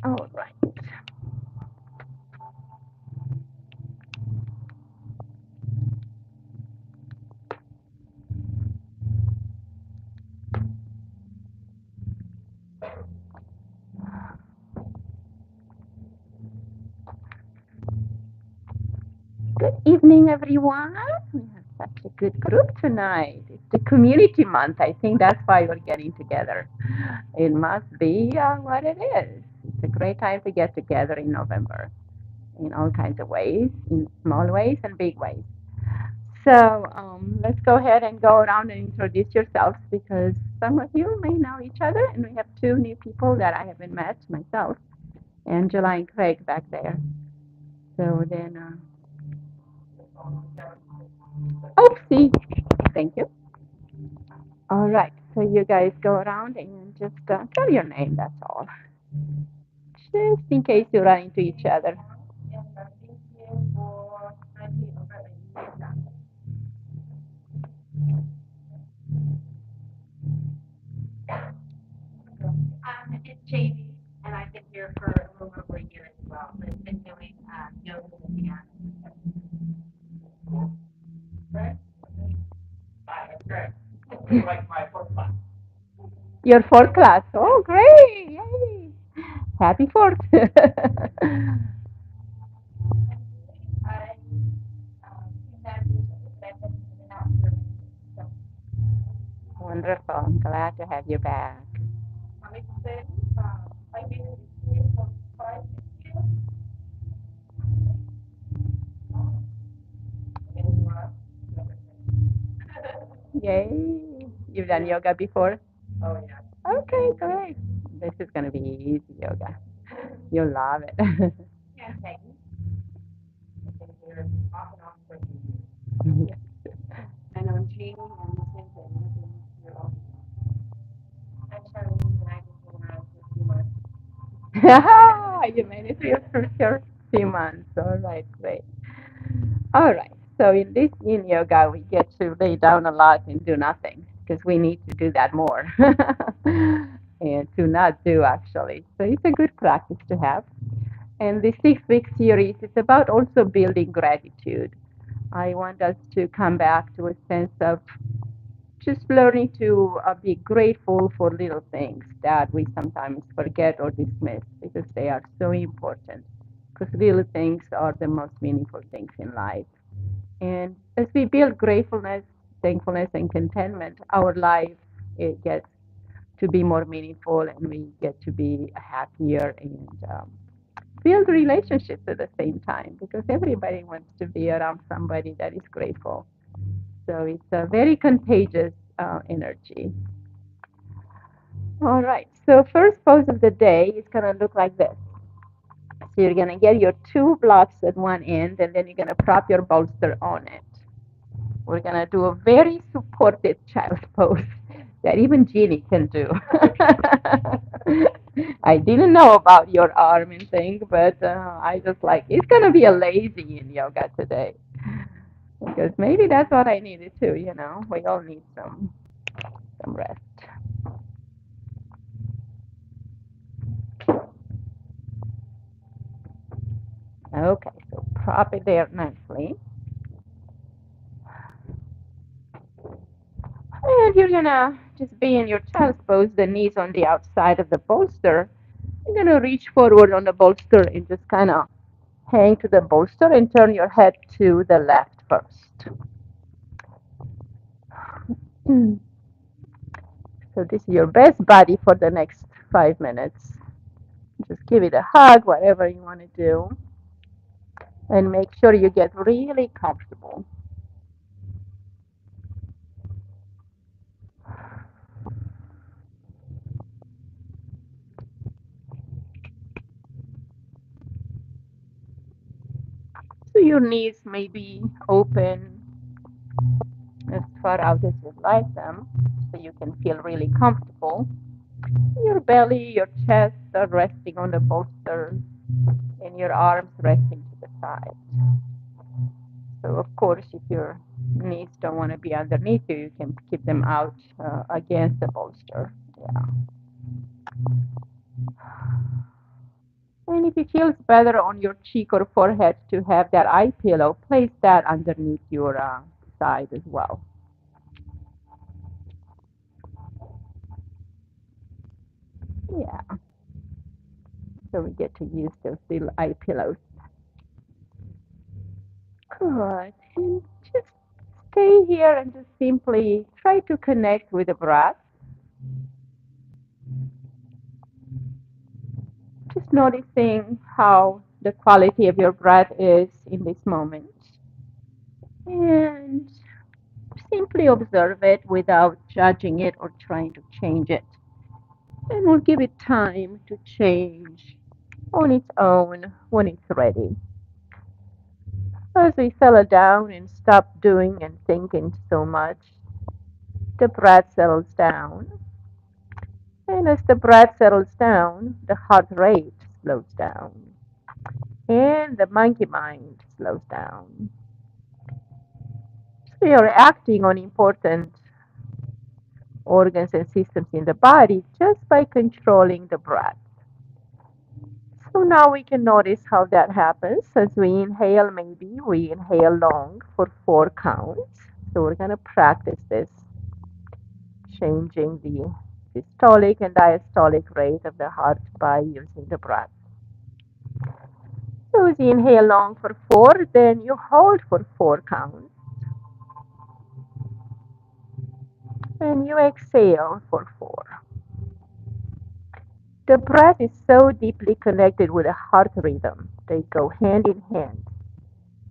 All right. Good evening, everyone. We have such a good group tonight. It's the community month. I think that's why we're getting together. It must be what it is. It's a great time to get together in November in all kinds of ways, in small ways and big ways. So let's go ahead and go around and introduce yourselves because some of you may know each other, and we have two new people that I haven't met myself, Angela and Craig back there. So then, oopsie, thank you. All right, so you guys go around and just tell your name, that's all. Just in case you run into each other. It's Jamie, and I've been here for a little over a year as well. I've been doing yoga with Dhyanashanti. Right? That's correct. It's like my fourth class. Your fourth class. Oh, great. Yay. Happy fourth. I came back recently, but I've been in and out for a minute. So, Wonderful. I'm glad to have you back. I'm excited. I've been in this year for 5 6 years. And, Yay. You've done yoga before? oh, yeah. Okay, great. This is going to be easy yoga. You'll love it. Yeah, Peggy. I've been here off and on for a few years. I know Jamie and the same thing. I've been here all the time. I'm Charlene, and I've been here around for a few months. You made it through your first few months. All right, great. All right. So in this yin yoga, we get to lay down a lot and do nothing because we need to do that more and to not do actually. So it's a good practice to have. And the 6 week series is about also building gratitude. I want us to come back to a sense of just learning to be grateful for little things that we sometimes forget or dismiss because they are so important. Because little things are the most meaningful things in life. And as we build gratefulness, thankfulness, and contentment, our life it gets to be more meaningful, and we get to be happier and build relationships at the same time. Because everybody wants to be around somebody that is grateful. So it's a very contagious energy. All right. So first pose of the day is going to look like this. So you're going to get your two blocks at one end, and then you're going to prop your bolster on it. We're going to do a very supported child pose that even Jeannie can do. I didn't know about your arm and thing, but I just like it's going to be a lazy in yoga today because maybe that's what I needed too. We all need some rest. Okay, so prop it there nicely. And you're gonna just be in your child's pose, the knees on the outside of the bolster. You're gonna reach forward on the bolster and just kind of hang to the bolster and turn your head to the left first. So this is your best body for the next 5 minutes. Just give it a hug, whatever you want to do, and make sure you get really comfortable. So your knees may be open as far out as you'd like them, so you can feel really comfortable. Your belly, your chest are resting on the bolster, and your arms resting to the side. So, of course, if your knees don't want to be underneath you, you can keep them out against the bolster. Yeah. And if it feels better on your cheek or forehead to have that eye pillow, place that underneath your side as well. Yeah, so we get to use those little eye pillows. Good. And just stay here and just simply try to connect with the breath. Just noticing how the quality of your breath is in this moment. And simply observe it without judging it or trying to change it. And we'll give it time to change on its own when it's ready. As we settle down and stop doing and thinking so much, the breath settles down. And as the breath settles down, the heart rate slows down. And the monkey mind slows down. So you're acting on important organs and systems in the body just by controlling the breath. So now we can notice how that happens. As we inhale, maybe we inhale long for 4 counts. So we're going to practice this, changing the systolic and diastolic rate of the heart by using the breath. So as you inhale long for 4, then you hold for 4 counts. And you exhale for 4. The breath is so deeply connected with the heart rhythm. They go hand in hand.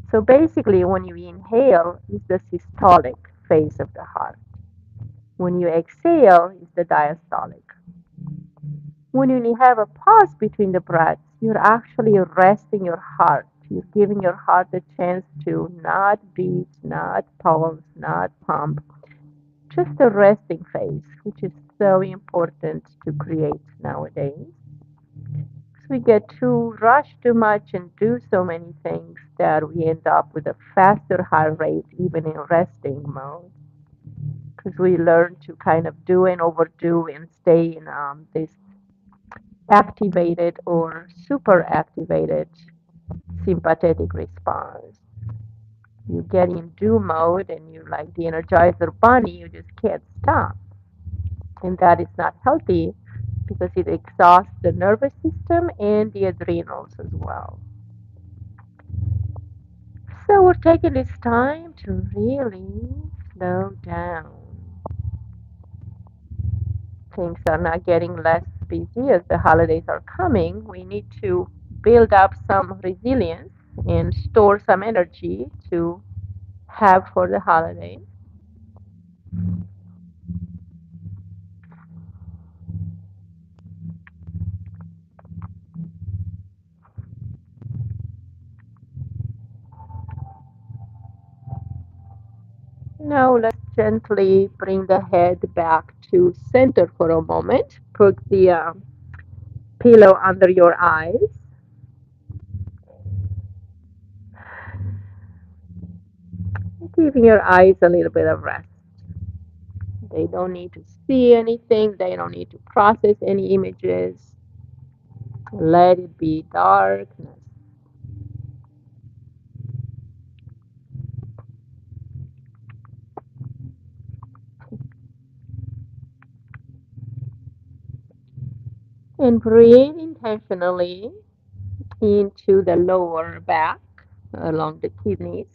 So basically, when you inhale, it's the systolic phase of the heart. When you exhale, it's the diastolic. When you have a pause between the breaths, you're actually resting your heart. You're giving your heart a chance to not beat, not pulse, not pump. Just a resting phase, which is so important to create nowadays. We get to rush too much and do so many things that we end up with a faster heart rate even in resting mode, because we learn to kind of do and overdo and stay in this activated or super activated sympathetic response. You get in do mode and you like the energizer bunny, you just can't stop. And that is not healthy because it exhausts the nervous system and the adrenals as well. So we're taking this time to really slow down. Things are not getting less busy as the holidays are coming. We need to build up some resilience and store some energy to have for the holidays. Now let's gently bring the head back to center for a moment. Put the pillow under your eyes. Giving your eyes a little bit of rest. They don't need to see anything. They don't need to process any images. Let it be darkness. And breathe intentionally into the lower back along the kidneys,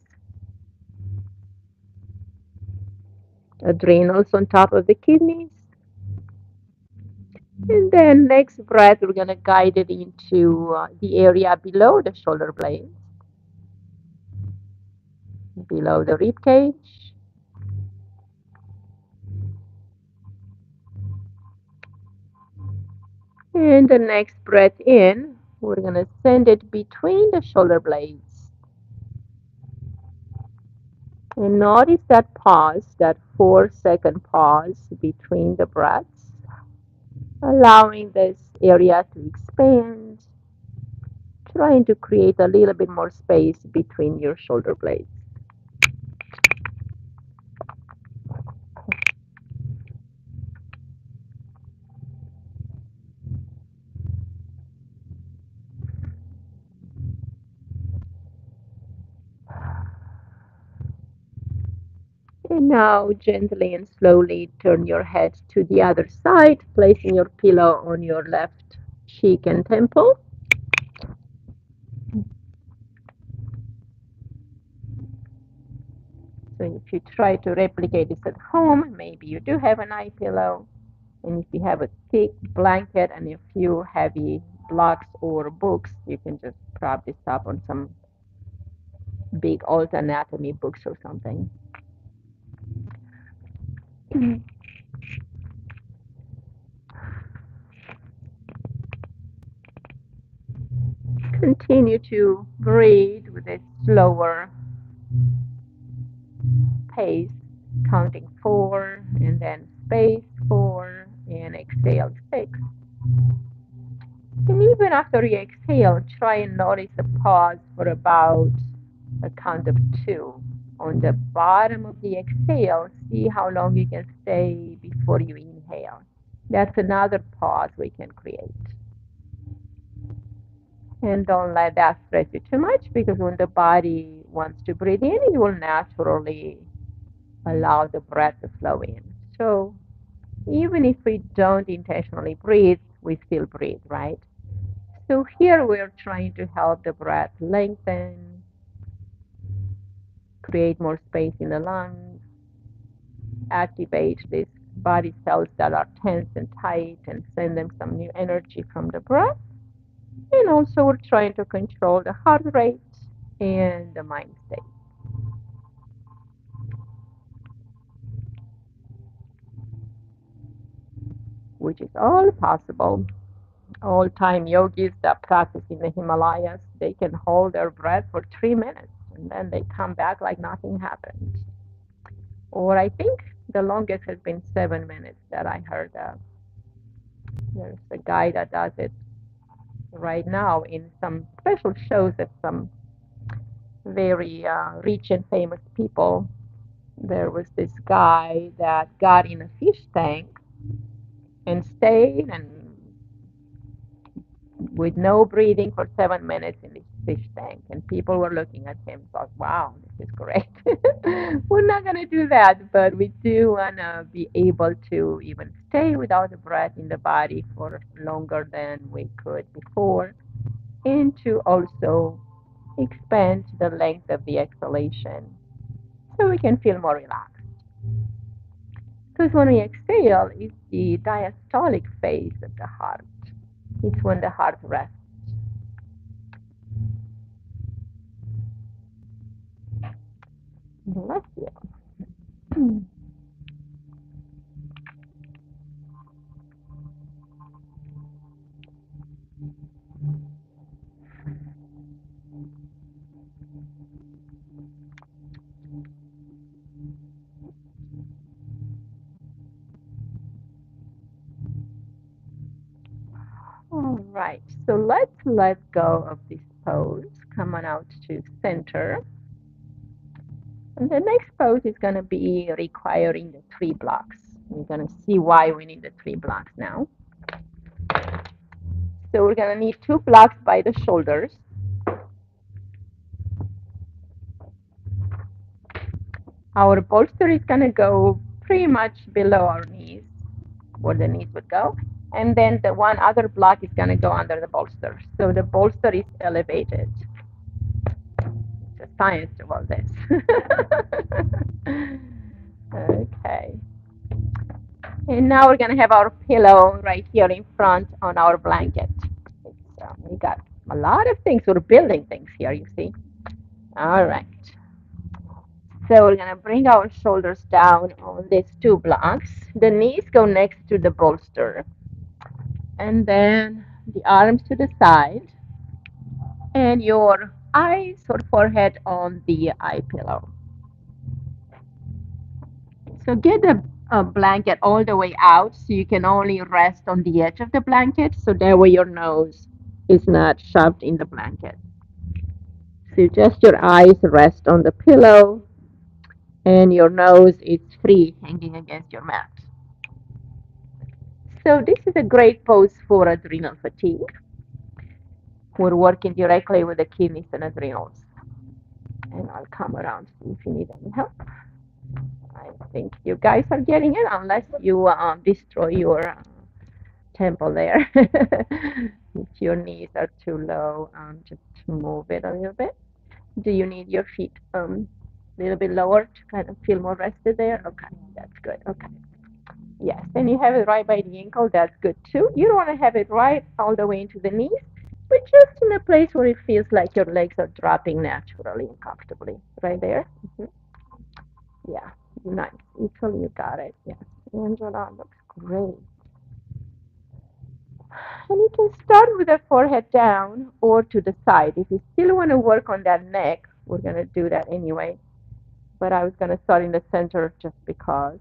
adrenals on top of the kidneys. And then next breath, we're going to guide it into the area below the shoulder blades, below the rib cage. And the next breath in, we're going to send it between the shoulder blades. And notice that pause, that 4-second pause between the breaths, allowing this area to expand, trying to create a little bit more space between your shoulder blades. And now gently and slowly turn your head to the other side, placing your pillow on your left cheek and temple. So if you try to replicate this at home, maybe you do have an eye pillow. And if you have a thick blanket and a few heavy blocks or books, you can just prop this up on some big old anatomy books or something. Continue to breathe with a slower pace, counting 4 and then space 4 and exhale 6. And even after you exhale, try and notice a pause for about a count of 2. On the bottom of the exhale, see how long you can stay before you inhale. That's another pause we can create. And don't let that stress you too much, because when the body wants to breathe in, it will naturally allow the breath to flow in. So even if we don't intentionally breathe, we still breathe, right? So here we're trying to help the breath lengthen, create more space in the lungs, activate these body cells that are tense and tight, and send them some new energy from the breath. And also we're trying to control the heart rate and the mind state, which is all possible. All-time yogis that practice in the Himalayas, they can hold their breath for 3 minutes and then they come back like nothing happened. Or I think the longest has been 7 minutes that I heard of. There's a guy that does it right now in some special shows at some very rich and famous people. There was this guy that got in a fish tank and stayed and with no breathing for 7 minutes in this fish tank. And people were looking at him, thought, wow, this is great. We're not going to do that, but we do want to be able to even stay without the breath in the body for longer than we could before, and to also expand the length of the exhalation so we can feel more relaxed. Because when we exhale, it's the diastolic phase of the heart. It's when the heart rests. Bless you. All right, so let's let go of this pose. Come on out to center. And the next pose is going to be requiring the 3 blocks. We're going to see why we need the 3 blocks now. So we're going to need 2 blocks by the shoulders. Our bolster is going to go pretty much below our knees, where the knees would go. And then the one other block is going to go under the bolster. So the bolster is elevated. It's a science to all this. Okay. And now we're going to have our pillow right here in front on our blanket. We got a lot of things. We're building things here, you see. All right. So we're going to bring our shoulders down on these 2 blocks. The knees go next to the bolster. And then the arms to the side. And your eyes or forehead on the eye pillow. So get the blanket all the way out so you can only rest on the edge of the blanket, so that way your nose is not shoved in the blanket. So just your eyes rest on the pillow and your nose is free hanging against your mat. So this is a great pose for adrenal fatigue. We're working directly with the kidneys and adrenals. And I'll come around see if you need any help. I think you guys are getting it unless you destroy your temple there. If your knees are too low, just move it a little bit. Do you need your feet a little bit lower to kind of feel more rested there? Okay, that's good. Okay. Yes, and you have it right by the ankle. That's good too. You don't want to have it right all the way into the knees, but just in a place where it feels like your legs are dropping naturally and comfortably. Right there. Hmm. Yeah, nice. Italy, you got it. Yes, Angela looks great. And you can start with the forehead down or to the side. If you still want to work on that neck, we're going to do that anyway. But I was going to start in the center just because.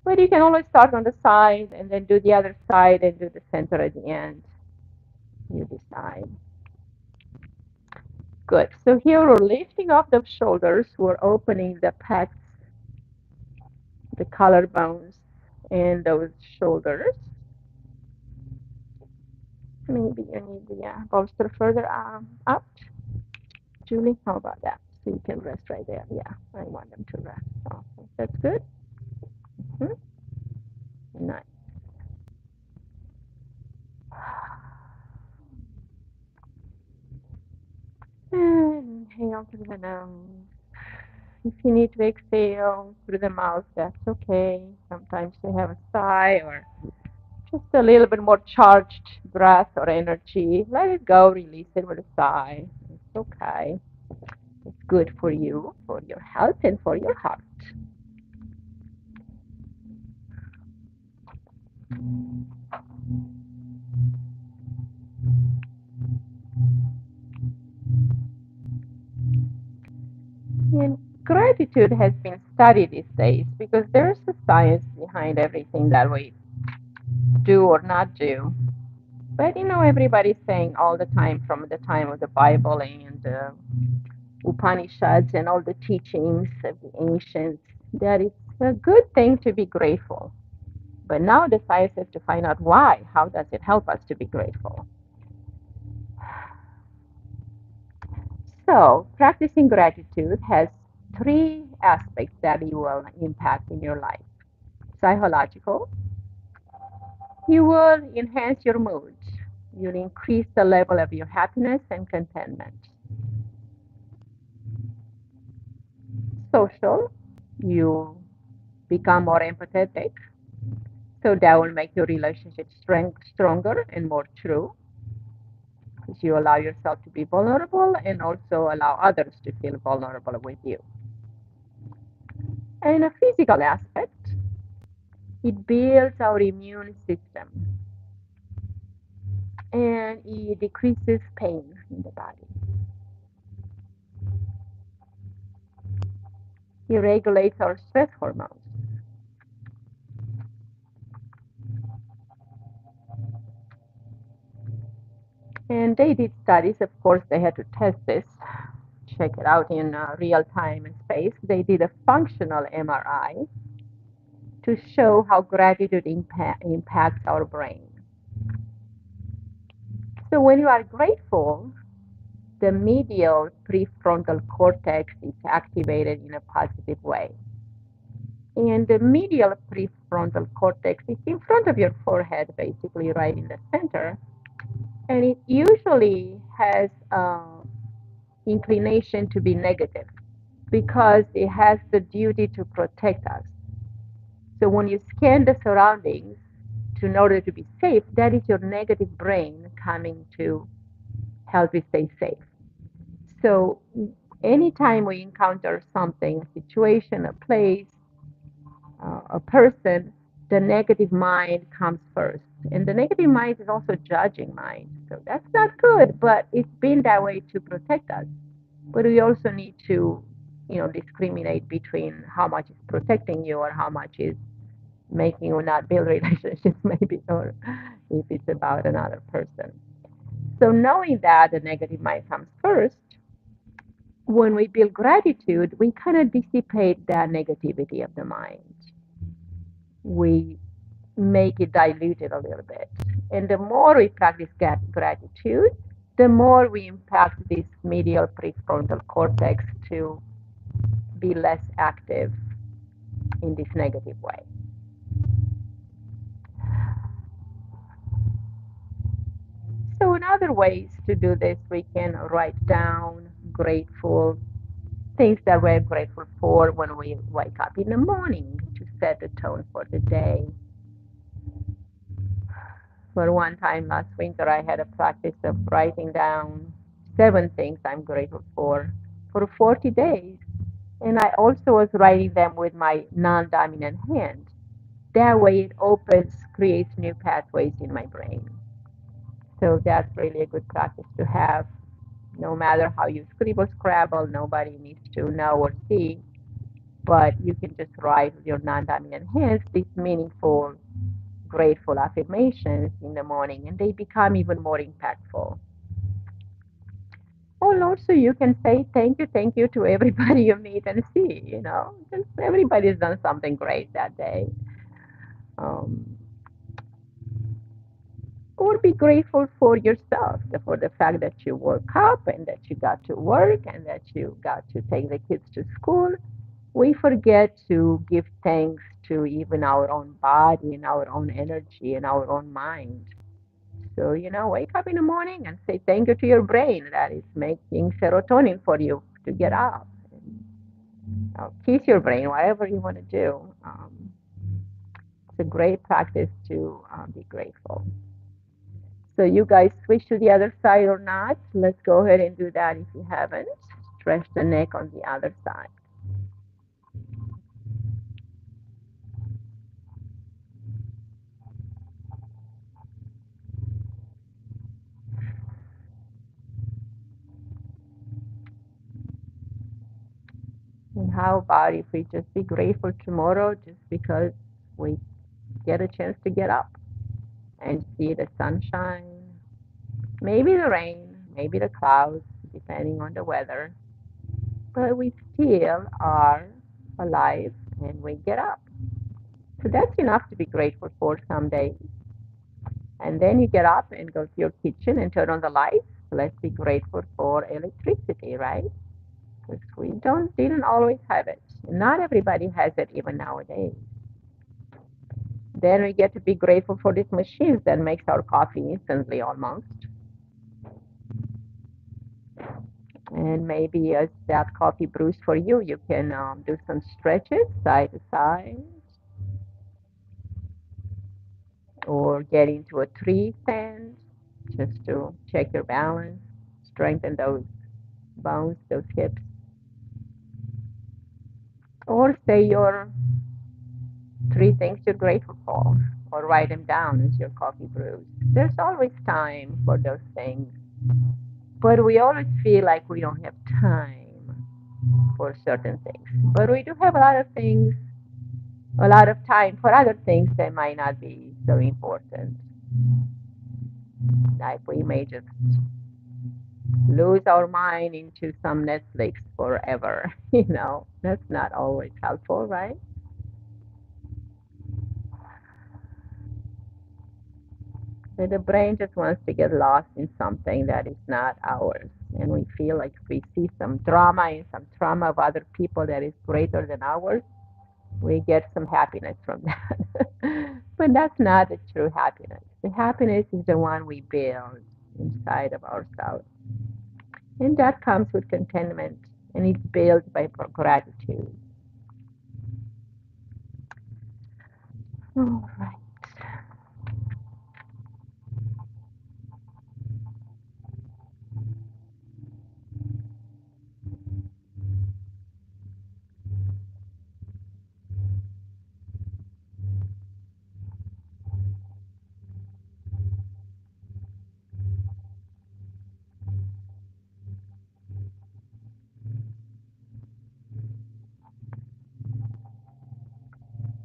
But you can always start on the side and then do the other side and do the center at the end. You decide. Good. So here we're lifting up the shoulders. We're opening the pecs, the collarbones, and those shoulders. Maybe you need the bolster further up. Julie, how about that? So you can rest right there. Yeah, I want them to rest. Awesome. That's good. Hmm. Nice. And inhale through the nose. If you need to exhale through the mouth, that's okay. Sometimes you have a sigh or just a little bit more charged breath or energy. Let it go, release it with a sigh. It's okay. It's good for you, for your health, and for your heart. And gratitude has been studied these days because there's a science behind everything that we do or not do. But everybody's saying all the time from the time of the Bible and Upanishads and all the teachings of the ancients that it's a good thing to be grateful. But now the science has to find out why. How does it help us to be grateful? So, practicing gratitude has three aspects that you will impact in your life. Psychological, you will enhance your mood. You'll increase the level of your happiness and contentment. Social, you become more empathetic. So that will make your relationship stronger and more true because you allow yourself to be vulnerable and also allow others to feel vulnerable with you. And a physical aspect, it builds our immune system and it decreases pain in the body. It regulates our stress hormones. And they did studies, of course, they had to test this, check it out in real time and space. They did a functional MRI to show how gratitude impacts our brain. So when you are grateful, the medial prefrontal cortex is activated in a positive way. And the medial prefrontal cortex is in front of your forehead, basically right in the center. And it usually has inclination to be negative because it has the duty to protect us. So when you scan the surroundings in order to be safe, that is your negative brain coming to help you stay safe. So anytime we encounter something, a situation, a place, a person, the negative mind comes first. And the negative mind is also judging mind. So that's not good, but it's been that way to protect us. But we also need to, discriminate between how much is protecting you or how much is making you not build relationships, maybe, or if it's about another person. So knowing that the negative mind comes first, when we build gratitude, we kind of dissipate that negativity of the mind. We make it diluted a little bit. And the more we practice gratitude, the more we impact this medial prefrontal cortex to be less active. in this negative way. So, in other ways to do this, we can write down grateful things that we're grateful for when we wake up in the morning to set the tone for the day. For one time last winter, I had a practice of writing down 7 things I'm grateful for 40 days. And I also was writing them with my non dominant hand. That way, it opens, creates new pathways in my brain. So that's really a good practice to have. No matter how you scribble, scrabble, nobody needs to know or see, but you can just write with your non dominant hands these meaningful, grateful affirmations in the morning, and they become even more impactful. Or also, you can say thank you to everybody you meet and see, because everybody's done something great that day. Um, or be grateful for yourself, for the fact that you woke up and that you got to work and that you got to take the kids to school. We forget to give thanks to even our own body and our own energy and our own mind. So, wake up in the morning and say thank you to your brain that is making serotonin for you to get up. Kiss your brain, whatever you want to do. It's a great practice to be grateful. So, you guys switch to the other side or not? Let's go ahead and do that if you haven't. Stretch the neck on the other side. And how about if we just be grateful tomorrow just because we get a chance to get up and see the sunshine, maybe the rain, maybe the clouds, depending on the weather, but we still are alive and we get up. So that's enough to be grateful for someday. And then you get up and go to your kitchen and turn on the lights. Let's be grateful for electricity, right? Because we didn't always have it. Not everybody has it even nowadays. Then we get to be grateful for these machines that makes our coffee instantly almost. And maybe as that coffee brews for you, you can do some stretches side to side or get into a tree stand just to check your balance, strengthen those bones, those hips. Or say your 3 things you're grateful for, or write them down as your coffee brews. There's always time for those things, but we always feel like we don't have time for certain things. But we do have a lot of things, a lot of time for other things that might not be so important. Like we may just lose our mind into some Netflix forever. That's not always helpful, right? So the brain just wants to get lost in something that is not ours. And we feel like if we see some drama and some trauma of other people that is greater than ours, we get some happiness from that. But that's not the true happiness. The happiness is the one we build inside of ourselves. And that comes with contentment, and it's built by gratitude. All right.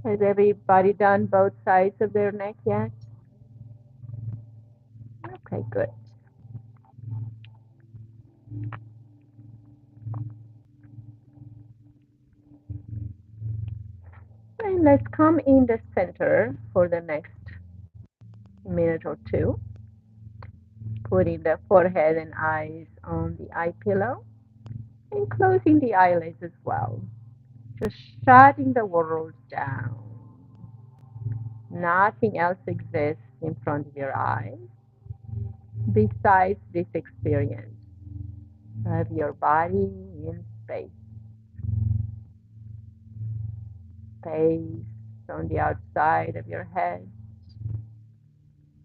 Has everybody done both sides of their neck yet? Okay, good. And let's come in the center for the next minute or two. Putting the forehead and eyes on the eye pillow and closing the eyelids as well. Just shutting the world down. Nothing else exists in front of your eyes besides this experience of your body in space. Space on the outside of your head,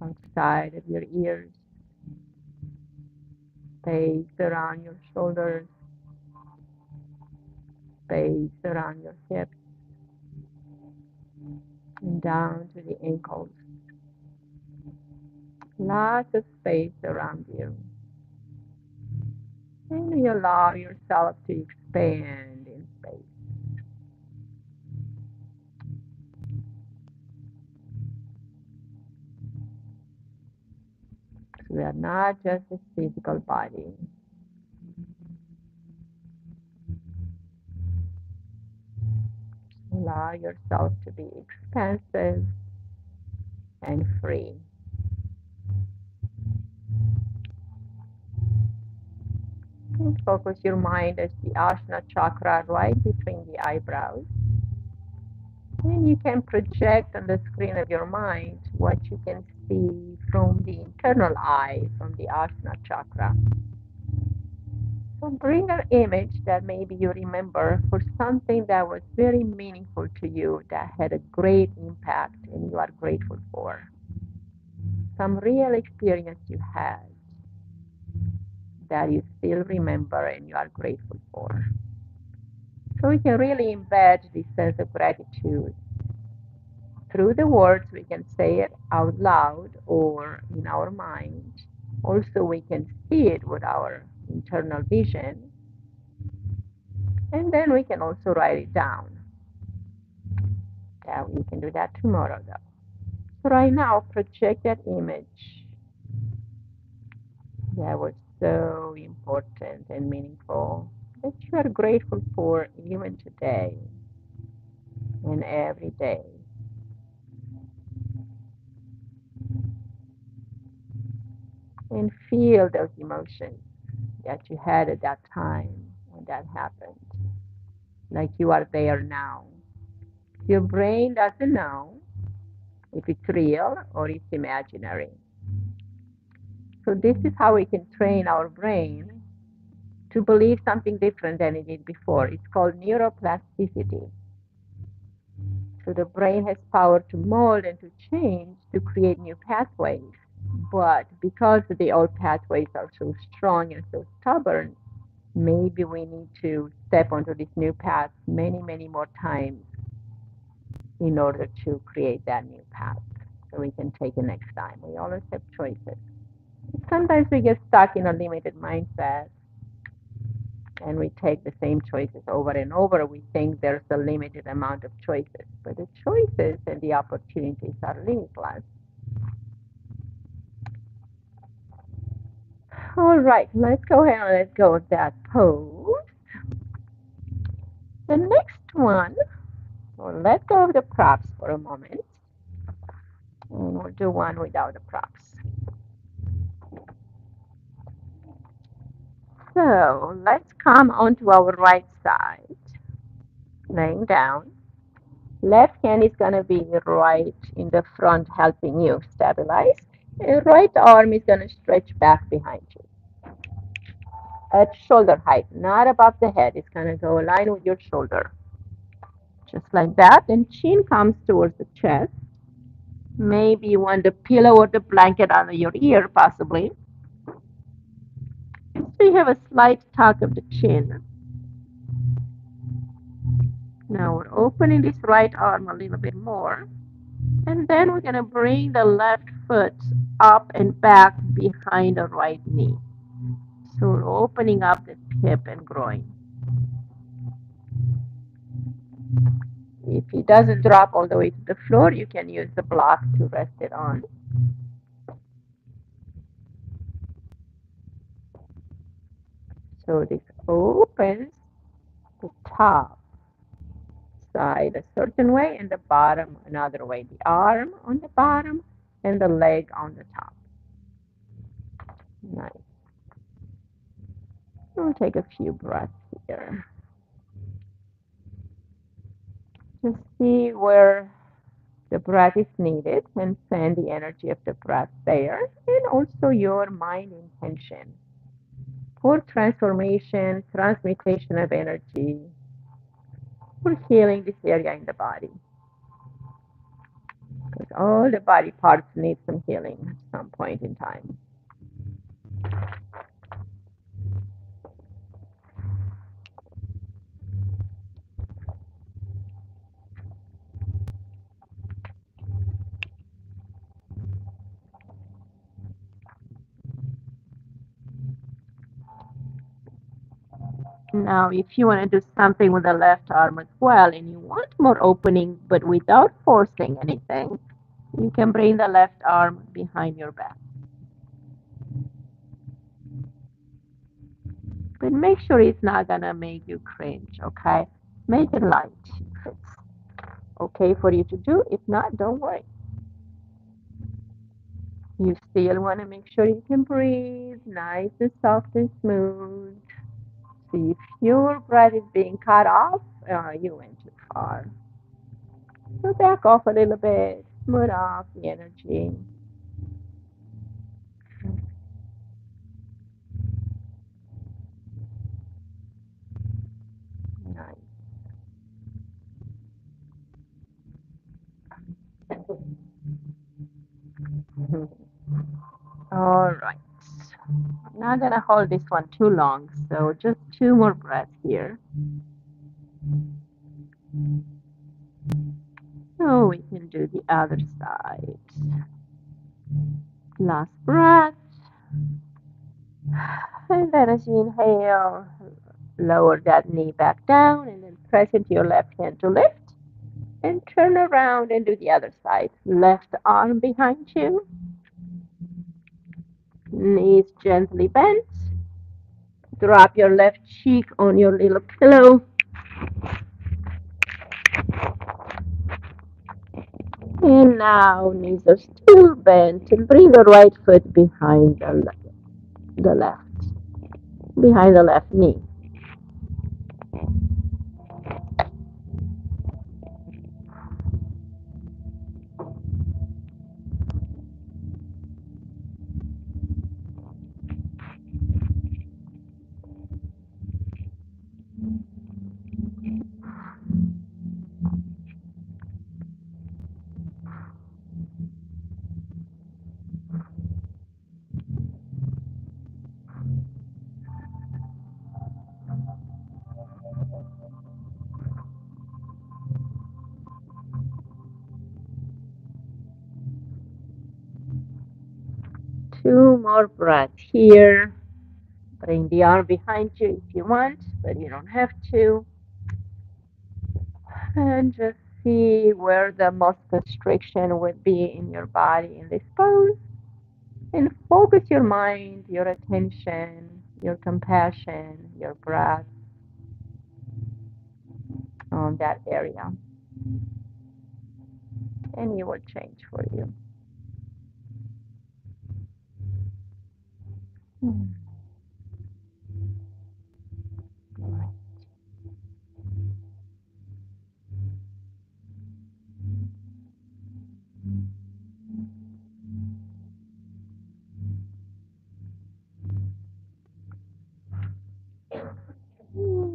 outside of your ears, space around your shoulders, space around your hips, and down to the ankles. Lots of space around you. And you allow yourself to expand in space. We are not just a physical body. Allow yourself to be expansive and free. And focus your mind as the Ajna chakra right between the eyebrows. And you can project on the screen of your mind what you can see from the internal eye, from the Ajna chakra. So bring an image that maybe you remember for something that was very meaningful to you, that had a great impact and you are grateful for. Some real experience you had that you still remember and you are grateful for. So we can really embed this sense of gratitude through the words. We can say it out loud or in our mind. Also, we can see it with our internal vision, and then we can also write it down. Yeah, we can do that tomorrow, though. So right now, project that image that was so important and meaningful, that you are grateful for even today and every day. And feel those emotions that you had at that time when that happened, like you are there now. Your brain doesn't know if it's real or it's imaginary. So this is how we can train our brain to believe something different than it did before. It's called neuroplasticity. So the brain has power to mold and to change, to create new pathways. But because the old pathways are so strong and so stubborn, maybe we need to step onto this new path many, many more times in order to create that new path so we can take it next time. We always have choices. Sometimes we get stuck in a limited mindset and we take the same choices over and over. We think there's a limited amount of choices, but the choices and the opportunities are limitless. All right, let's go ahead and let go of that pose. The next one, we'll let go of the props for a moment, and we'll do one without the props. So let's come onto our right side, laying down. Left hand is going to be right in the front, helping you stabilize. And right arm is going to stretch back behind you at shoulder height, not above the head. It's going to go align with your shoulder, just like that. And chin comes towards the chest. Maybe you want the pillow or the blanket under your ear, possibly. So you have a slight tuck of the chin. Now we're opening this right arm a little bit more. And then we're going to bring the left foot up and back behind the right knee. So we're opening up the hip and groin. If it doesn't drop all the way to the floor, you can use the block to rest it on. So this opens the top side a certain way and the bottom another way. The arm on the bottom and the leg on the top. Nice. We'll take a few breaths here. see where the breath is needed and send the energy of the breath there, and also your mind intention for transformation, transmutation of energy, for healing this area in the body. Because all the body parts need some healing at some point in time. Now, if you want to do something with the left arm as well, and you want more opening, but without forcing anything, you can bring the left arm behind your back. But make sure it's not gonna make you cringe, okay? Make it light if it's okay for you to do. If not, don't worry. You still want to make sure you can breathe nice and soft and smooth. See if your breath is being cut off, you went too far. So back off a little bit, smooth off the energy. Nice. All right. I'm not gonna hold this one too long, so just 2 more breaths here. So we can do the other side. Last breath. And then as you inhale, lower that knee back down and then press into your left hand to lift. And turn around and do the other side. Left arm behind you. Knees gently bent. Drop your left cheek on your little pillow. And now knees are still bent. And bring the right foot behind the left. Behind the left knee. 2 more breaths here. Bring the arm behind you if you want, but you don't have to. And just see where the most constriction would be in your body in this pose. And focus your mind, your attention, your compassion, your breath on that area. And it will change for you.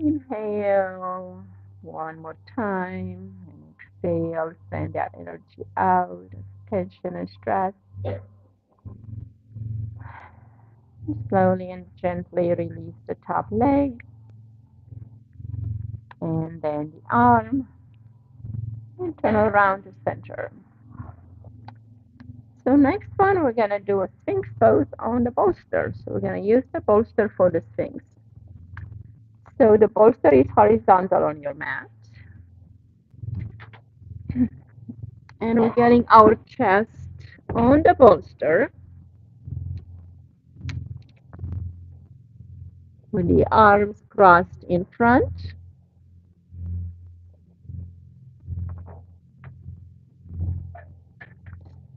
Inhale 1 more time. And exhale, send that energy out of tension and stress. Slowly and gently release the top leg and then the arm and turn around to center. So next one, we're going to do a Sphinx pose on the bolster. So we're going to use the bolster for the Sphinx. So the bolster is horizontal on your mat. And we're getting our chest on the bolster with the arms crossed in front.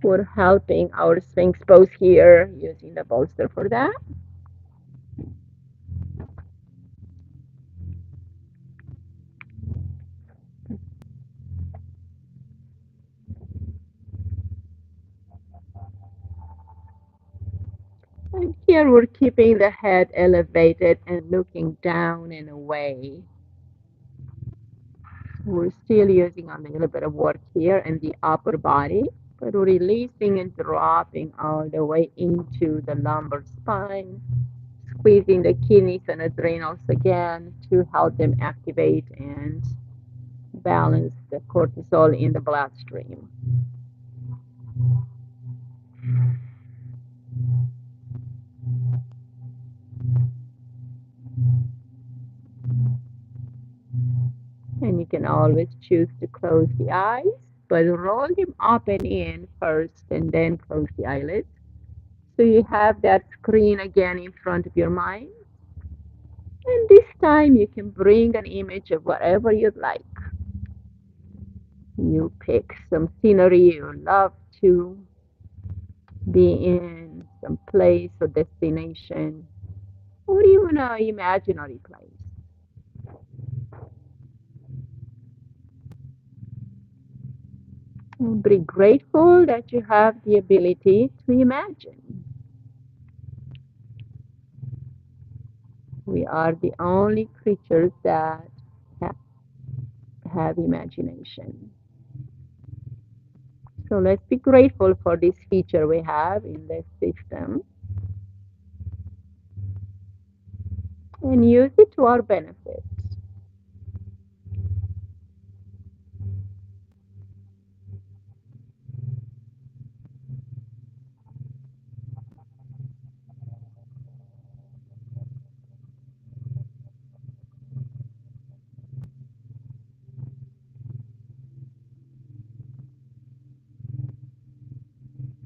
We're helping our Sphinx pose here using the bolster for that. here we're keeping the head elevated and looking down and away. We're still using a little bit of work here in the upper body, but we're releasing and dropping all the way into the lumbar spine, squeezing the kidneys and adrenals again to help them activate and balance the cortisol in the bloodstream. And you can always choose to close the eyes, but roll them up and in first and then close the eyelids. So you have that screen again in front of your mind. And this time you can bring an image of whatever you'd like. You pick some scenery you love to be in, some place or destination, or even an imaginary place. And be grateful that you have the ability to imagine. We are the only creatures that have imagination. So let's be grateful for this feature we have in this system and use it to our benefit.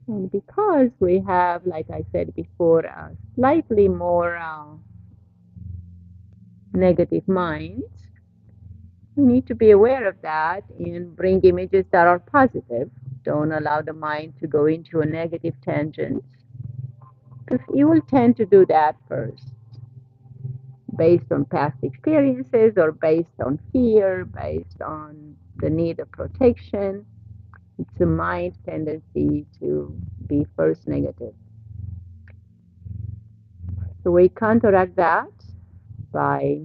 And because we have, like I said before, a slightly more negative minds, we need to be aware of that and bring images that are positive. Don't allow the mind to go into a negative tangent, because you will tend to do that first, based on past experiences or based on fear, based on the need of protection. It's a mind tendency to be first negative. So we counteract that by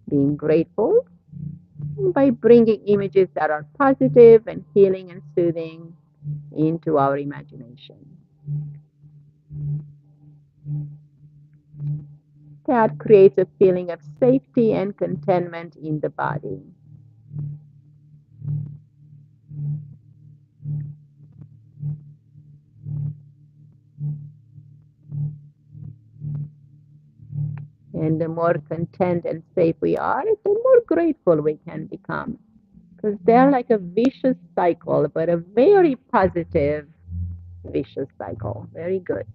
being grateful, by bringing images that are positive and healing and soothing into our imagination. That creates a feeling of safety and contentment in the body. And the more content and safe we are, the more grateful we can become. Because they're like a vicious cycle, but a very positive vicious cycle. Very good.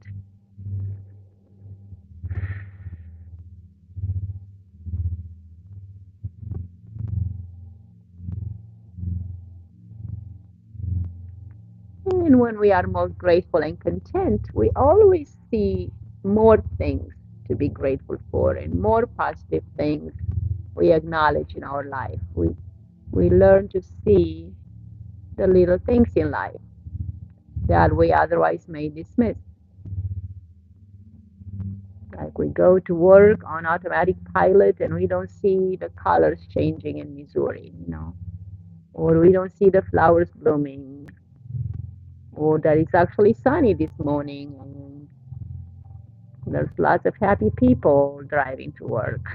And when we are more grateful and content, we always see more things to be grateful for and more positive things we acknowledge in our life. We learn to see the little things in life that we otherwise may dismiss. Like we go to work on automatic pilot and we don't see the colors changing in Missouri, or we don't see the flowers blooming, or that it's actually sunny this morning and there's lots of happy people driving to work.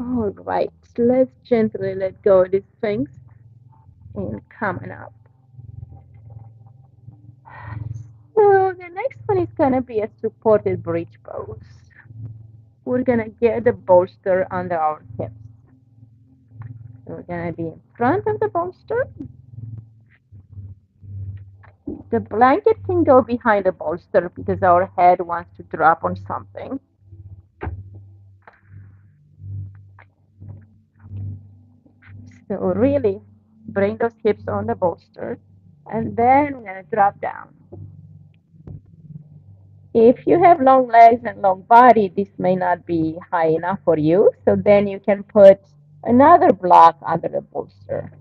All right, let's gently let go of these things and coming up. So the next one is going to be a supported bridge pose. We're going to get the bolster under our hips. So we're going to be in front of the bolster. The blanket can go behind the bolster because our head wants to drop on something. So really bring those hips on the bolster, and then we're going to drop down. If you have long legs and long body, this may not be high enough for you. So then you can put another block under the bolster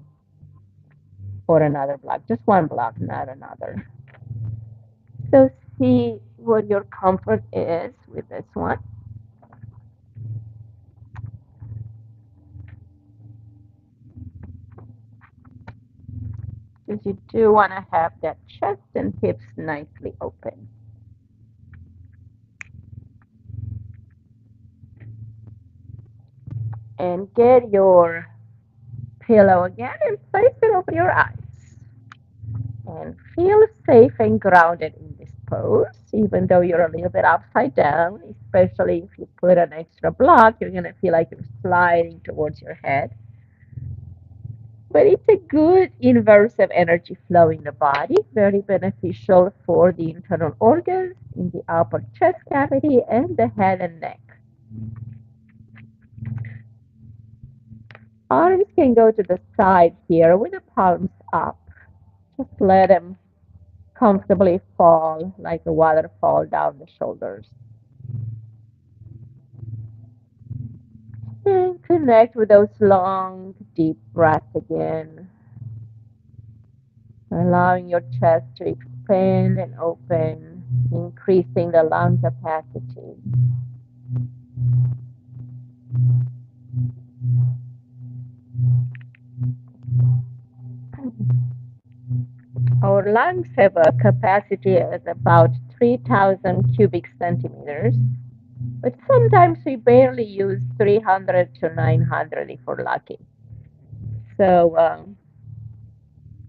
or another block, just one block, not another. So see what your comfort is with this one. Because you do want to have that chest and hips nicely open. And get your pillow again and place it over your eyes. And feel safe and grounded in this pose, even though you're a little bit upside down, especially if you put an extra block, you're going to feel like you're sliding towards your head. But it's a good inverse of energy flow in the body, very beneficial for the internal organs in the upper chest cavity and the head and neck. Arms can go to the side here with the palms up. Just let them comfortably fall like a waterfall down the shoulders. And connect with those long, deep breaths again, allowing your chest to expand and open, increasing the lung capacity. Our lungs have a capacity of about 3,000 cubic centimeters, but sometimes we barely use 300 to 900 if we're lucky. So,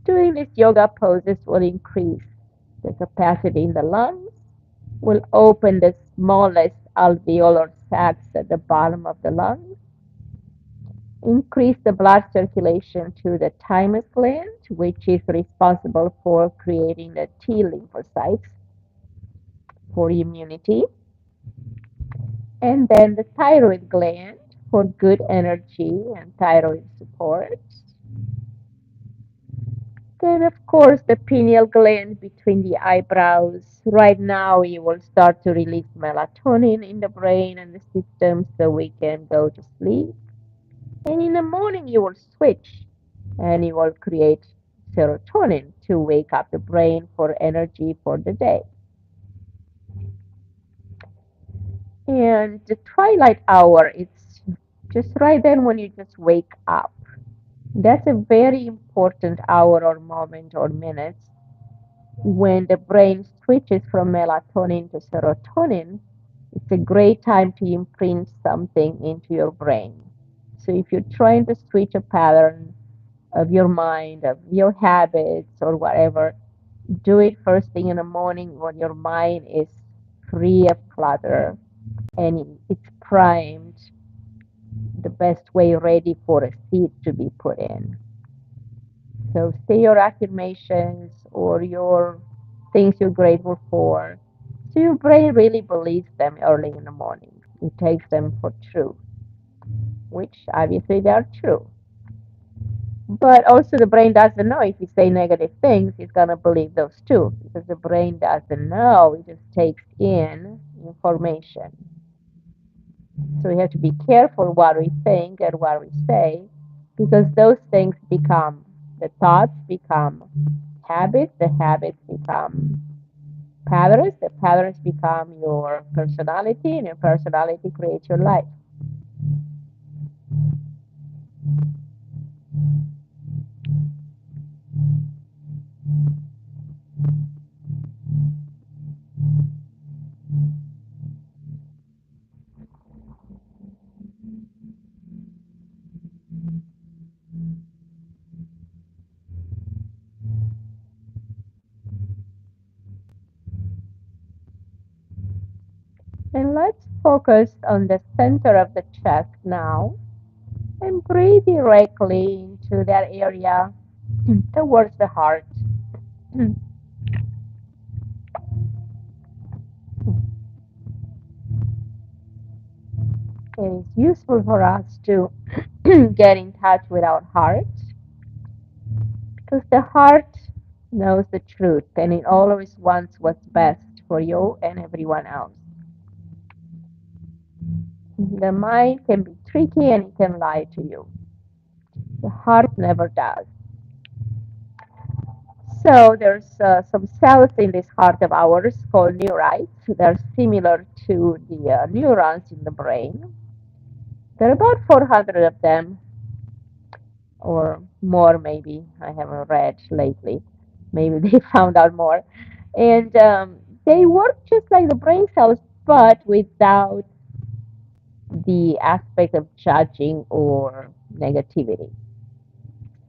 doing these yoga poses will increase the capacity in the lungs, will open the smallest alveolar sacs at the bottom of the lungs, increase the blood circulation to the thymus gland, which is responsible for creating the T lymphocytes for immunity, and then the thyroid gland for good energy and thyroid support. Then, of course, the pineal gland between the eyebrows. Right now, you will start to release melatonin in the brain and the system so we can go to sleep. And in the morning, you will switch and you will create serotonin to wake up the brain for energy for the day. And the twilight hour, it's just right then when you just wake up. That's a very important hour or moment or minutes when the brain switches from melatonin to serotonin. It's a great time to imprint something into your brain. So if you're trying to switch a pattern of your mind, of your habits, or whatever, do it first thing in the morning when your mind is free of clutter and it's primed the best way, ready for a seed to be put in. So say your affirmations or your things you're grateful for. So your brain really believes them early in the morning. It takes them for true, which obviously they are true. But also the brain doesn't know if you say negative things, it's gonna believe those too, because the brain doesn't know, it just takes in information. So we have to be careful what we think and what we say, because those things become, the thoughts become habits, the habits become patterns, the patterns become your personality, and your personality creates your life. And let's focus on the center of the chest now and breathe directly into that area towards the heart. It is useful for us to get in touch with our heart because the heart knows the truth and it always wants what's best for you and everyone else. The mind can be tricky and it can lie to you. The heart never does. So there's some cells in this heart of ours called neurites. They're similar to the neurons in the brain. There are about 400 of them, or more maybe. I haven't read lately. Maybe they found out more. And they work just like the brain cells, but without the aspect of judging or negativity.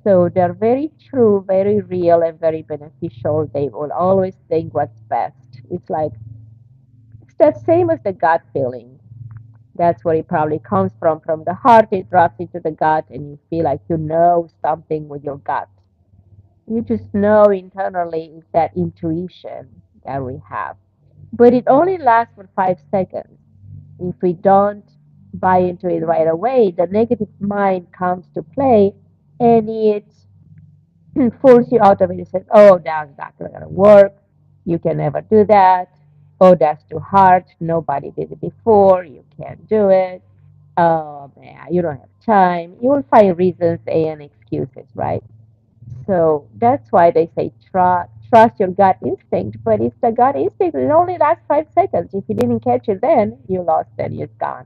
So they're very true, very real, and very beneficial. They will always think what's best. It's like, it's the same as the gut feeling. That's where it probably comes from the heart. It drops into the gut, and you feel like you know something with your gut. You just know internally it's that intuition that we have. But it only lasts for 5 seconds. If we don't buy into it right away, the negative mind comes to play and it force you out of it. It says, oh, that's not going to work. You can never do that. Oh, that's too hard. Nobody did it before. You can't do it. Oh, man, you don't have time. You will find reasons and excuses, right? So that's why they say trust your gut instinct. But it's the gut instinct. It only lasts 5 seconds. If you didn't catch it then, you lost it. It's gone.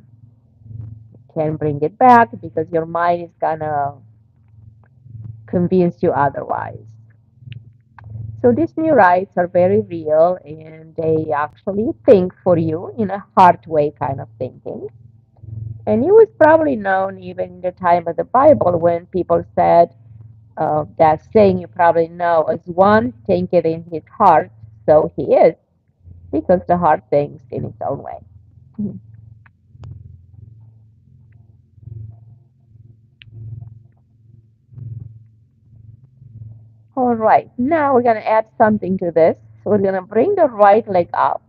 You can't bring it back because your mind is gonna convince you otherwise. So these neurites are very real and they actually think for you in a heart way kind of thinking. And it was probably known even in the time of the Bible when people said that saying you probably know, as one thinketh in his heart, so he is, because the heart thinks in its own way. All right, now we're going to add something to this. We're going to bring the right leg up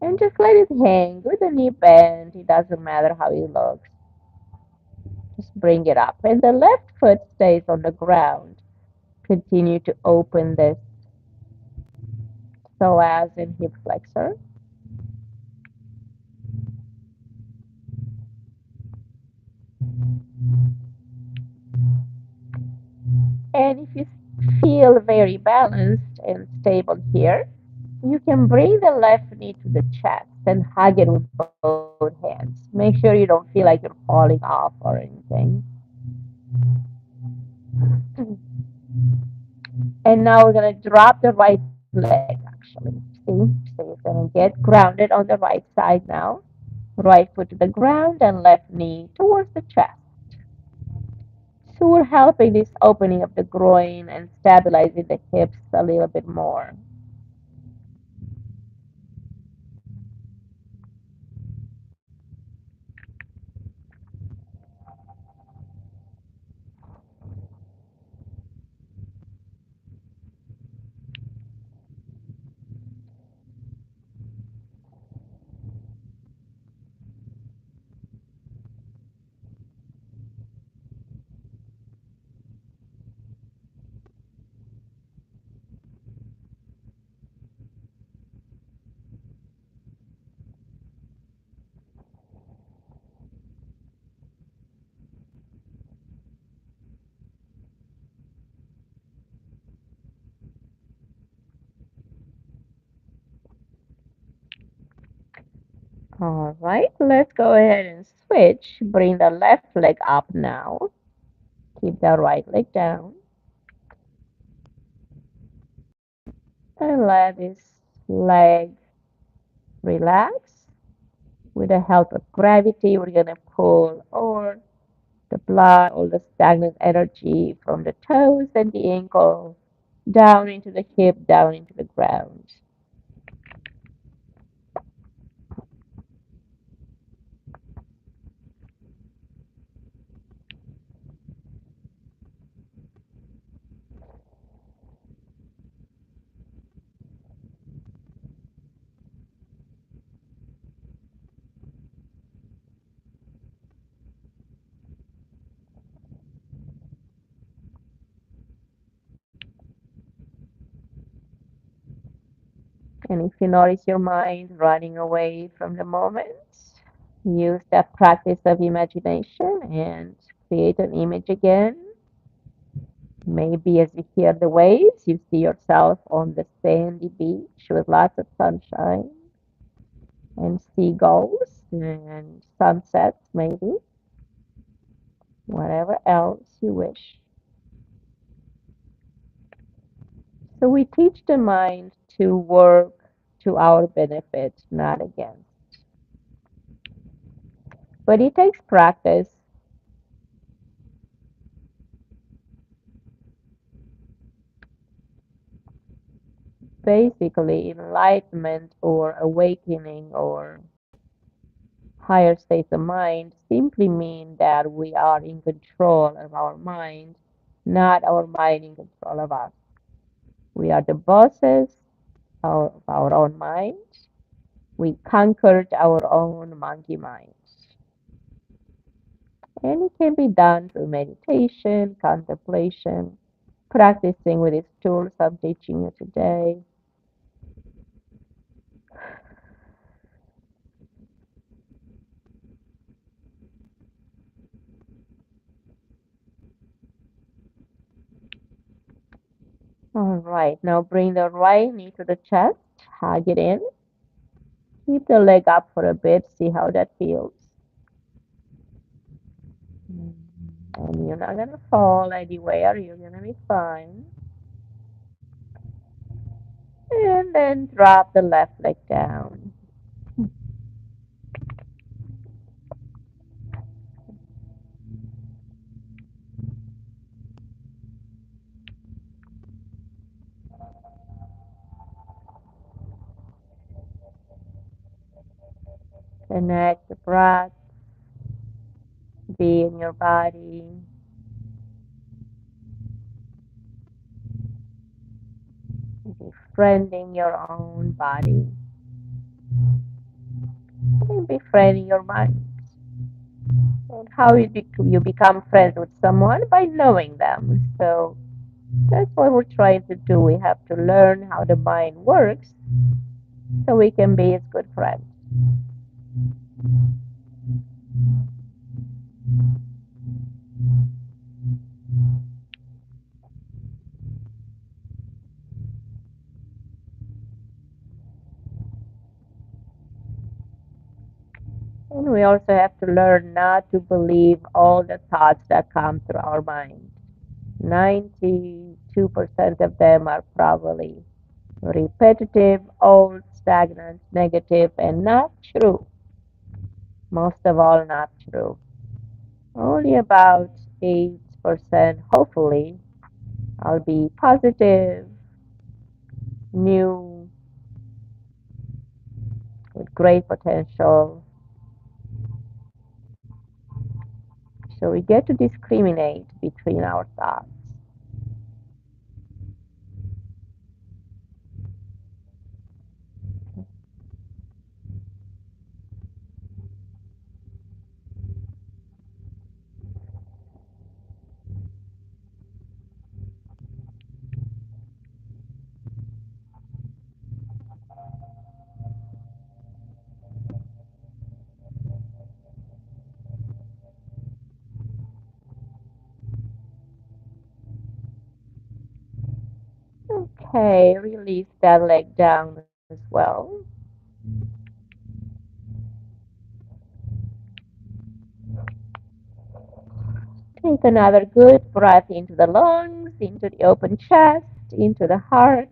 and just let it hang with the knee bent. It doesn't matter how it looks. Just bring it up. And the left foot stays on the ground. Continue to open this psoas and hip flexor. And if you feel very balanced and stable here, you can bring the left knee to the chest and hug it with both hands. Make sure you don't feel like you're falling off or anything. And now we're going to drop the right leg, actually. See? So you're going to get grounded on the right side now. Right foot to the ground and left knee towards the chest. So we're helping this opening of the groin and stabilizing the hips a little bit more. All right, let's go ahead and switch. Bring the left leg up now. Keep the right leg down. And let this leg relax. With the help of gravity, we're going to pull all the blood, all the stagnant energy from the toes and the ankle down into the hip, down into the ground. And if you notice your mind running away from the moment, use that practice of imagination and create an image again. Maybe as you hear the waves, you see yourself on the sandy beach with lots of sunshine and seagulls and sunsets, maybe, whatever else you wish. So we teach the mind to work to our benefit, not against. But it takes practice. Basically, enlightenment or awakening or higher states of mind simply mean that we are in control of our mind, not our mind in control of us. We are the bosses of our own mind. We conquered our own monkey minds. And it can be done through meditation, contemplation, practicing with these tools I'm teaching you today. All right, now bring the right knee to the chest, hug it in. Keep the leg up for a bit, see how that feels. And you're not gonna fall anywhere, you're gonna be fine. And then drop the left leg down. Connect the breath, be in your body. Befriending your own body. And befriending your mind. And how you become friends with someone? By knowing them. So that's what we're trying to do. We have to learn how the mind works so we can be its good friends. And we also have to learn not to believe all the thoughts that come through our mind. 92% of them are probably repetitive, old, stagnant, negative, and not true. Most of all, not true. Only about 8%, hopefully, I'll be positive, new, with great potential. So we get to discriminate between our thoughts. Okay, release that leg down as well. Take another good breath into the lungs, into the open chest, into the heart.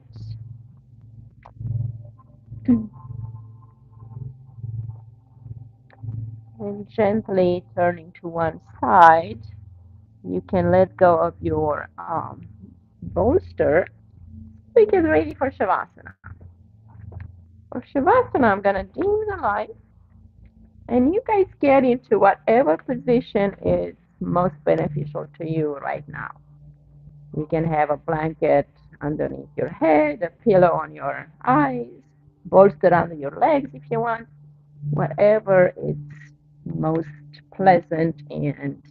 And gently turning to one side, you can let go of your bolster. We get ready for Shavasana. For Shavasana, I'm going to dim the light, and you guys get into whatever position is most beneficial to you right now. You can have a blanket underneath your head, a pillow on your eyes, bolster under your legs if you want, whatever is most pleasant and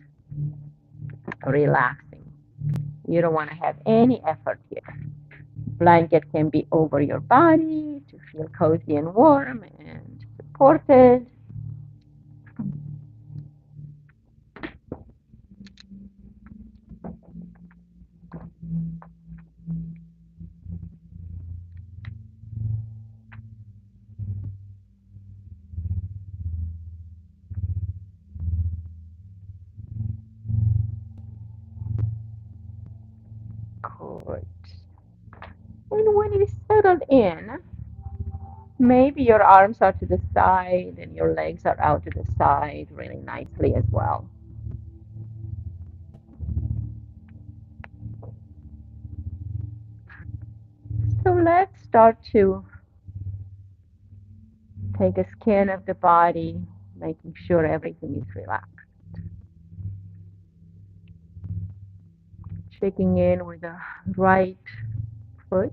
relaxing. You don't want to have any effort here. Blanket can be over your body to feel cozy and warm and supported. Good. And when you settled in, maybe your arms are to the side and your legs are out to the side really nicely as well. So let's start to take a scan of the body, making sure everything is relaxed. Checking in with the right foot,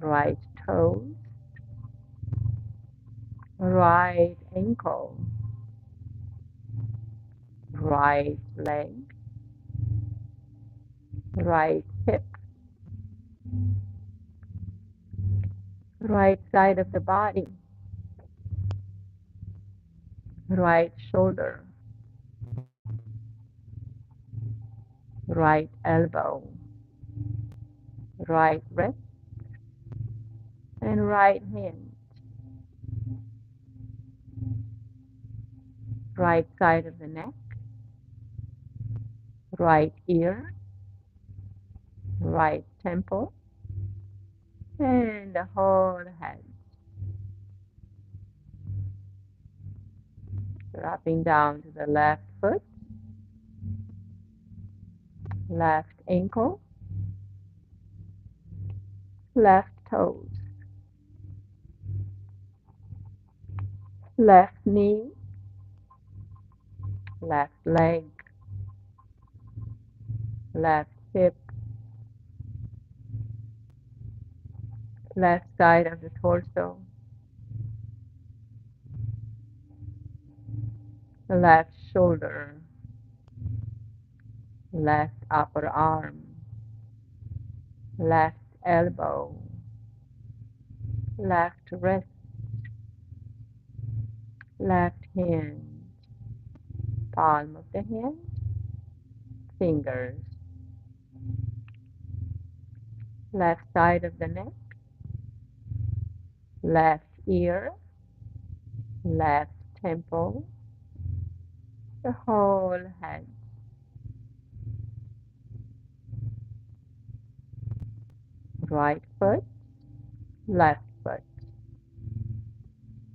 right toes, right ankle, right leg, right hip, right side of the body, right shoulder, right elbow, right wrist, and right hand, right side of the neck, right ear, right temple, and the whole head. Dropping down to the left foot, left ankle, left toes, left knee, left leg, left hip, left side of the torso, left shoulder, left upper arm, left elbow, left wrist, left hand, palm of the hand, fingers, left side of the neck, left ear, left temple, the whole head. Right foot, left foot,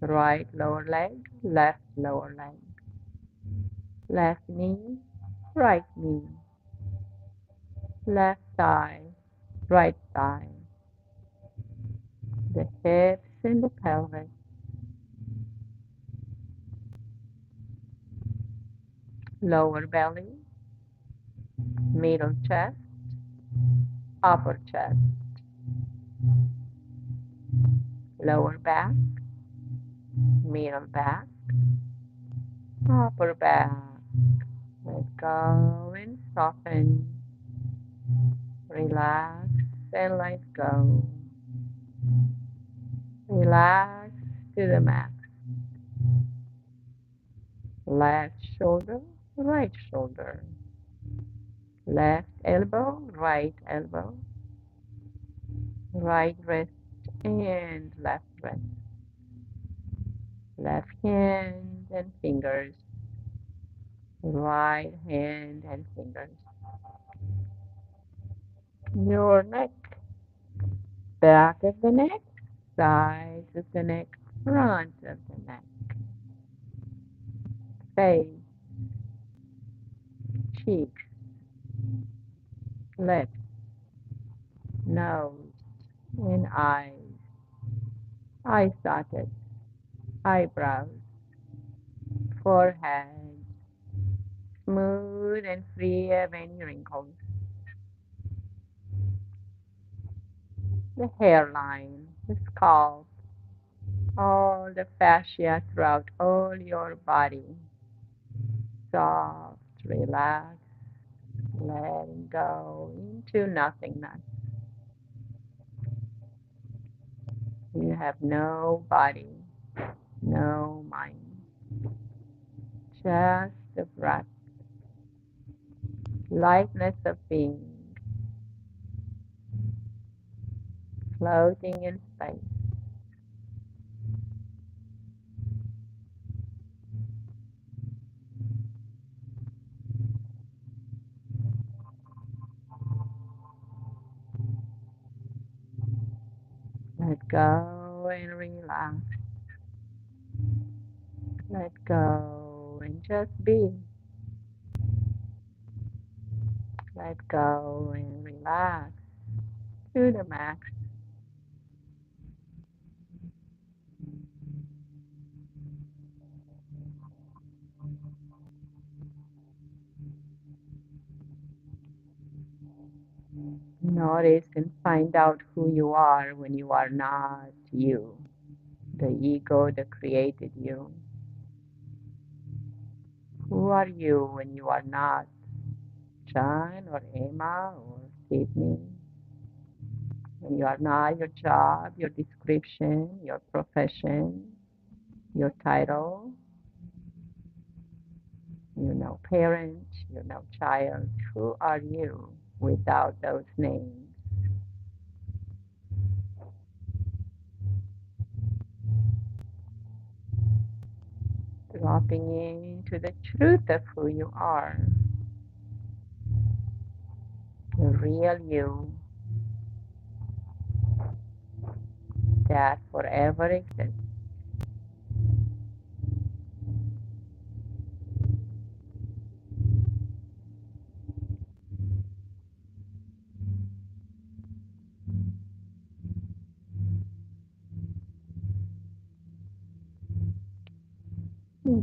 right lower leg, left lower leg, left knee, right knee, left thigh, right thigh, the hips and the pelvis, lower belly, middle chest, upper chest, lower back, middle back, upper back. Let go and soften, relax and let go. Relax to the max. Left shoulder, right shoulder, left elbow, right wrist and left wrist, left hand and fingers, right hand and fingers. Your neck, back of the neck, sides of the neck, front of the neck, face, cheeks, lips, nose, and eyes, eye sockets, eyebrows, forehead, smooth and free of any wrinkles, the hairline, the scalp, all the fascia throughout all your body, soft, relaxed, letting go into nothingness. You have no body, no mind, just the breath, lightness of being, floating in space. Let go and relax. Let go and just be. Let go and relax to the max. Notice and find out who you are when you are not you, the ego that created you. Who are you when you are not John or Emma or Sydney? When you are not your job, your description, your profession, your title, you're no parent, you're no child. Who are you without those names? Dropping into the truth of who you are, the real you that forever exists.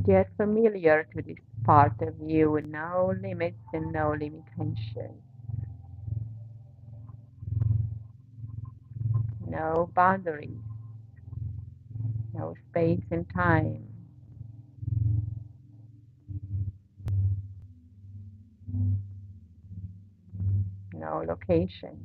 Get familiar to this part of you with no limits and no limitations, no boundaries, no space and time, no location.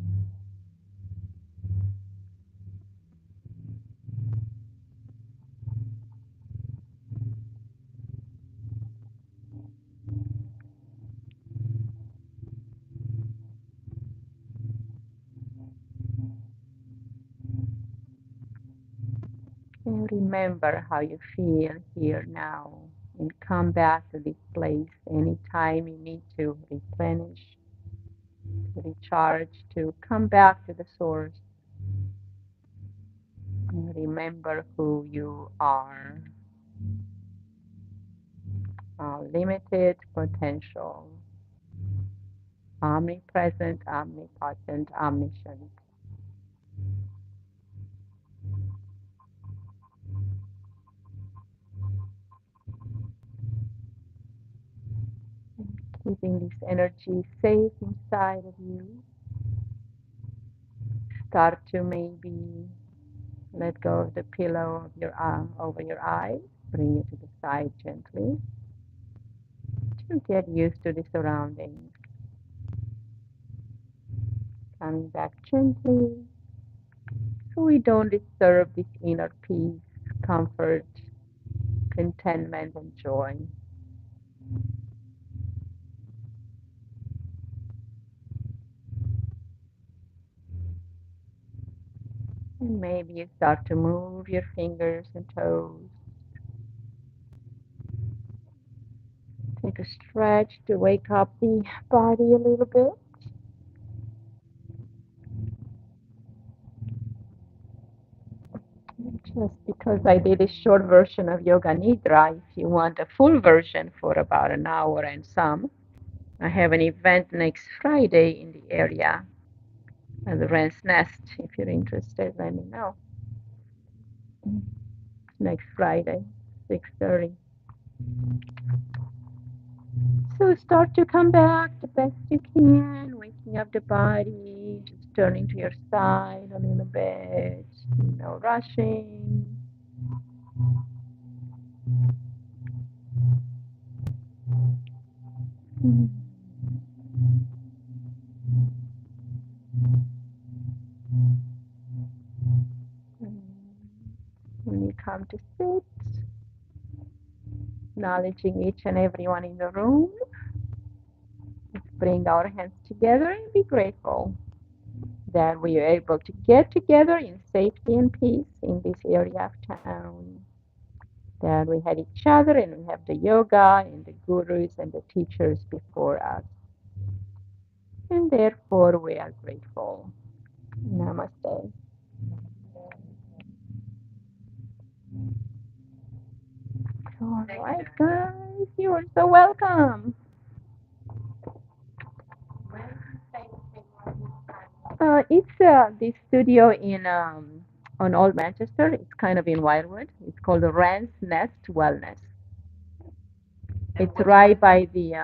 And remember how you feel here now and come back to this place anytime you need to replenish, to recharge, to come back to the source. And remember who you are, limited potential, omnipresent, omnipotent, omniscient. Keeping this energy safe inside of you. Start to maybe let go of the pillow of your arm over your eyes. Bring it to the side gently to get used to the surroundings. Coming back gently so we don't disturb this inner peace, comfort, contentment, and joy. And maybe you start to move your fingers and toes. Take a stretch to wake up the body a little bit. Just because I did a short version of Yoga Nidra, if you want a full version for about an hour and some, I have an event next Friday in the area at the Wren's Nest. If you're interested, let me know. Next Friday, 6:30. So start to come back the best you can, waking up the body, just turning to your side a little bit, no rushing. to sit, acknowledging each and everyone in the room. Let's bring our hands together and be grateful that we are able to get together in safety and peace in this area of town. That we had each other and we have the yoga and the gurus and the teachers before us. And therefore we are grateful. Namaste. All right, guys, you are so welcome. It's this studio in on Old Manchester. It's kind of in Wildwood. It's called the Rand's Nest Wellness. It's right by the